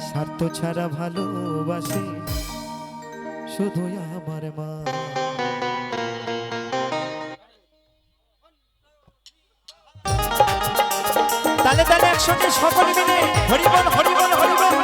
স্বার্থ ছাড়া ভালোবাসে শুধু আমার মা। তালে তালে একসঙ্গে সকলে মিলে হরিবল হরিবল হরিবল।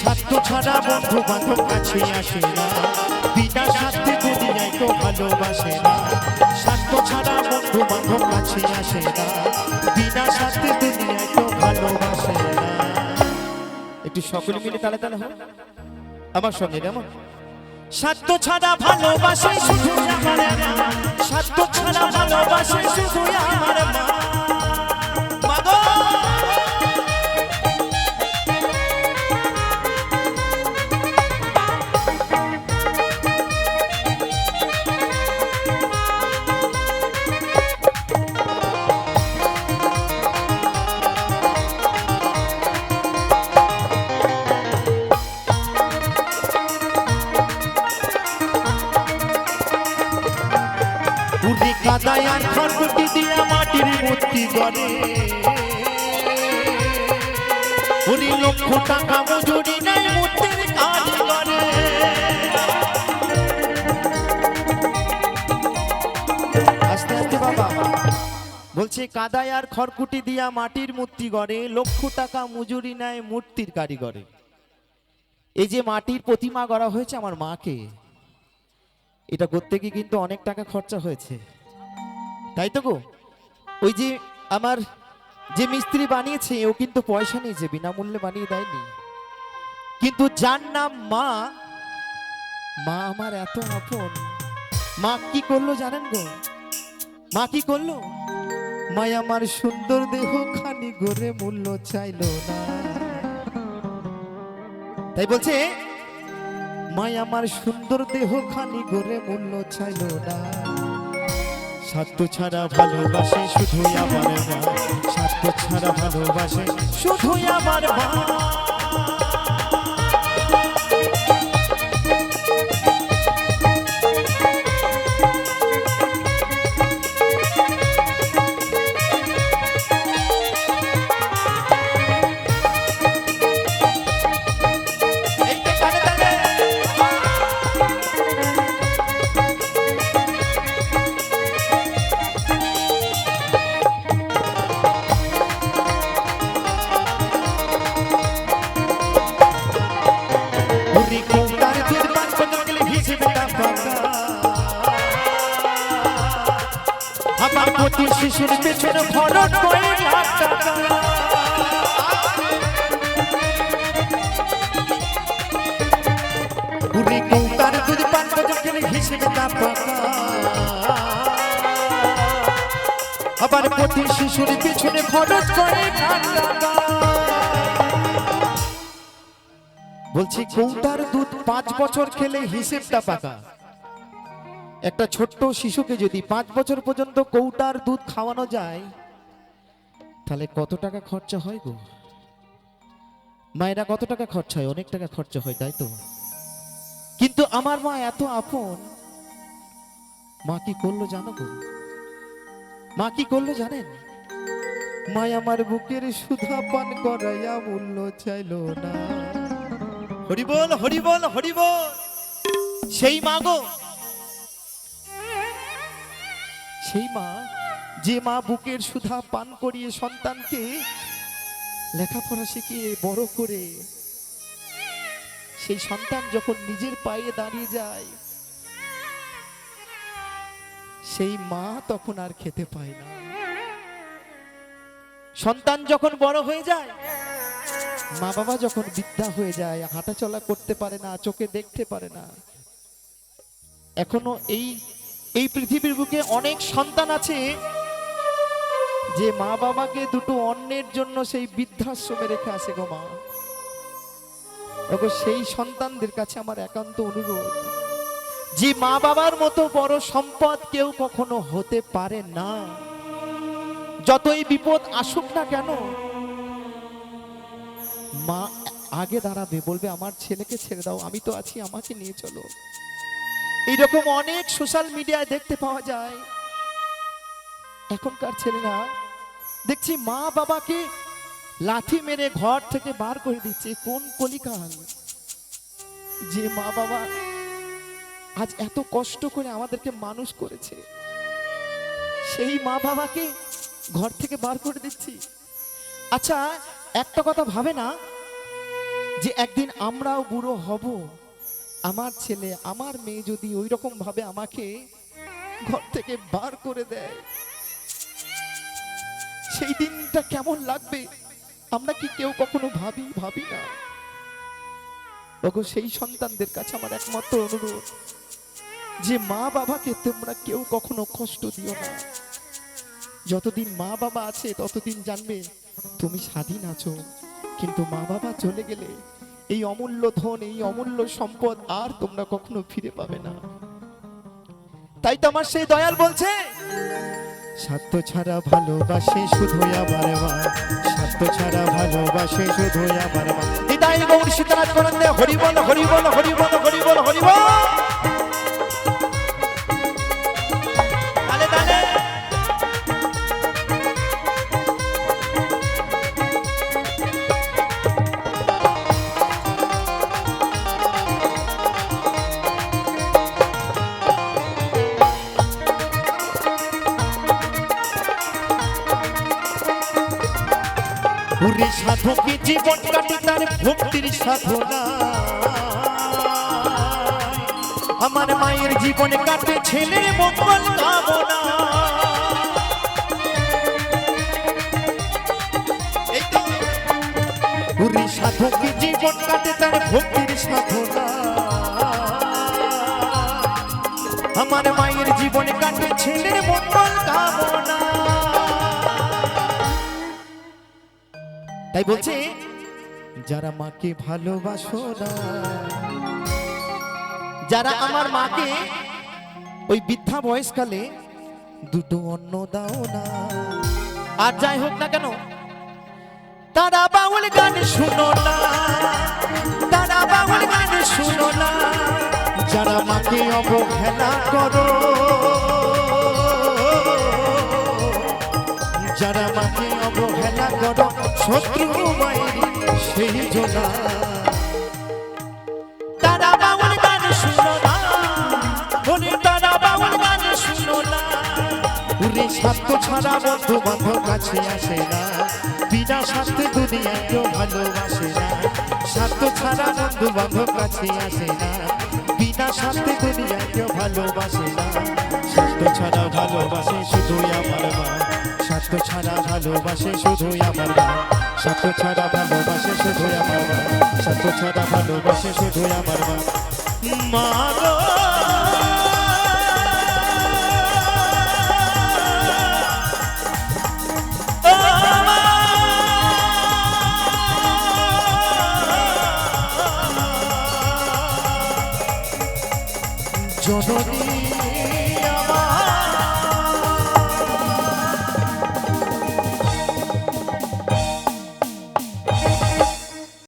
স্বার্থ ছাড়া বন্ধু বান্ধব কাছে আসে না, বিনা স্বার্থে দুনিয়ায় তো ভালোবাসে না। স্বার্থ ছাড়া বন্ধু বান্ধব কাছে আসে না, বিনা স্বার্থে দুনিয়ায় তো ভালোবাসে না। একটু সকলে মিলে তালে তালে হয় আমার সঙ্গে কেমন? স্বার্থ ছাড়া ভালোবাসে শুধু আমার মা, স্বার্থ ছাড়া ভালোবাসে শুধু আমার মা। কাদায় আর খড়কুটি দিয়ে মাটির মূর্তি গড়ে, উনি লক্ষ টাকা মজুরি নেয় মূর্তির কাজ করে। আস্তে আস্তে বাবা বলছে কাদায় আর খড়কুটি দিয়া মাটির মূর্তি গড়ে, লক্ষ টাকা মজুরি নেয় মূর্তির কারিগরে। এই যে মাটির প্রতিমা গড়া হয়েছে আমার মাকে, এটা করতে গিয়ে কিন্তু অনেক টাকা খরচা হয়েছে, তাই তো গো? ওই যে আমার যে মিস্ত্রি বানিয়েছে ও কিন্তু পয়সা নিয়েছে, বিনামূল্যে বানিয়ে দেয়নি। কিন্তু যার নাম মা, মা আমার এত আপন। মা কি করলো জানেন গো? মা কি করলো? মা আমার সুন্দর দেহ খানি গড়ে মূল্য চাইলো না। তাই বলছে মা আমার সুন্দর দেহ খানি গড়ে মূল্য চাইলো না। স্বার্থ ছাড়া ভালোবাসে শুধু আমার মা, স্বার্থ ছাড়া ভালোবাসে শুধু আমার মা। আমার প্রতি শিশুর পেছনে খরচ করে লাখ টাকা। বুড়ি কৌতার দুধ পান খেলে হিসেবে তা পাকা। আবার প্রতি শিশুর পেছনে খরচ করে লাখ টাকা। বলছি কৌতার দুধ 5 বছর খেলে হিসেবটা পাকা। একটা ছোট্ট শিশুকে যদি 5 বছর পর্যন্ত কৌটার দুধ খাওয়ানো যায়, তাহলে কত টাকা খরচা হয় গো? মায়েরা কত টাকা খরচা হয়? অনেক টাকা খরচা হয়, তাই তো? কিন্তু আমার মা এত আপন। মা কি করলো জানো গো? মা কি করলো জানেন? মা আমার বুকের সুধা পান করাইয়া মূল্য চাইলো না। হরিবল হরিবল হরিবল। সেই মা গো, সেই মা, যে মা বুকের সুধা পান করিয়ে সন্তানকে লেখাপড়া শিখিয়ে বড় করে সেই সন্তান যখন নিজের পায়ে দাঁড়িয়ে যায়, সেই মা তখন আর খেতে পায় না। সন্তান যখন বড় হয়ে যায়, মা বাবা যখন বৃদ্ধা হয়ে যায়, হাঁটা চলা করতে পারে না, চোখে দেখতে পারে না। এখনো এই পৃথিবীর বুকে অনেক সন্তান আছে যে মা বাবাকে দুটো অন্নের জন্য সেই বৃদ্ধাশ্রমে রেখে আসে গো মা। সেই সন্তানদের কাছে আমার একান্ত অনুরোধ, যে মা বাবার মতো বড় সম্পদ কেউ কখনো হতে পারে না। যতই বিপদ আসুক না কেন, মা আগে দাঁড়াবে, বলবে আমার ছেলেকে ছেড়ে দাও, আমি তো আছি, আমাকে নিয়ে চলো। এইরকম অনেক সোশ্যাল মিডিয়ায় দেখতে পাওয়া যায়। এখনকার ছেলেরা দেখছি মা বাবাকে লাথি মেরে ঘর থেকে বার করে দিচ্ছে। কোন কলিকাল যে মা বাবা আজ এত কষ্ট করে আমাদেরকে মানুষ করেছে, সেই মা বাবাকে ঘর থেকে বার করে দিচ্ছি। আচ্ছা, একটা কথা ভাবে না যে একদিন আমরাও বুড়ো হব, আমার ছেলে আমার মেয়ে যদি ওই রকম ভাবে আমাকে ঘর থেকে বার করে দেয়, সেই দিনটা কেমন লাগবে আমরা কি কেউ কখনো ভাবি না? ওগো, সেই সন্তানদের কাছে আমার একমাত্র অনুরোধ যে মা বাবাকে তোমরা কেউ কখনো কষ্ট দিও না। যতদিন মা বাবা আছে ততদিন জানবে তুমি স্বাধীন আছো, কিন্তু মা বাবা চলে গেলে এই অমূল্য ধন, এই অমূল্য সম্পদ আর তোমরা কখনো ফিরে পাবে না। তাই তো আমার সেই দয়াল বলছে, স্বার্থ ছাড়া ভালোবাসে শুধু আমার মা, স্বার্থ ছাড়া ভালোবাসে শুধু আমার মা। হৃদয় গৌর সীতারাজ করন্দে হরি বল হরি বল হরি বল হরি বল হরি বল। ওরে সাধকে জীবন কাটে তার ভক্তির সাধনা, আমার মায়ের জীবন কাটে ছেলের মঙ্গল কামনা। ওরে সাধকে জীবন কাটে তার ভক্তির সাধনা, আমার মায়ের জীবন কাটে ছেলের মঙ্গল কামনা। তাই বলছে, যারা মাকে ভালোবাসো না, যারা আমার মাকে ওই বৃদ্ধা বয়সকালে দুটো অন্ন দাও না, আর যাই হোক না কেন তারা বাউল গান শুনো না, তারা বাউল গান শুনো না। যারা মাকে অবহেলা করো, যারা মাকে অবহেলা করো, শত্রু মায়ের সেই জোনা। তারা বাউল গান শুনো না, বলে তারা বাউল গান শুনো না। ওরে স্বার্থ ছাড়া বন্ধু বান্ধব কাছে আসে না, বিনা স্বার্থে দুনিয়ায় কেউ ভালোবাসে না। স্বার্থ ছাড়া বন্ধু বান্ধব কাছে আসে না, বিনা স্বার্থে দুনিয়ায় কেউ ভালোবাসে না। স্বার্থ ছাড়া ভালোবাসে শুধুই আমার মা, স্বার্থ ছাড়া ভালোবাসে শুধুই আমার মা, স্বার্থ ছাড়া ভালোবাসে শুধুই আমার মা, স্বার্থ ছাড়া ভালোবাসে শুধুই আমার মা। মা গো জননী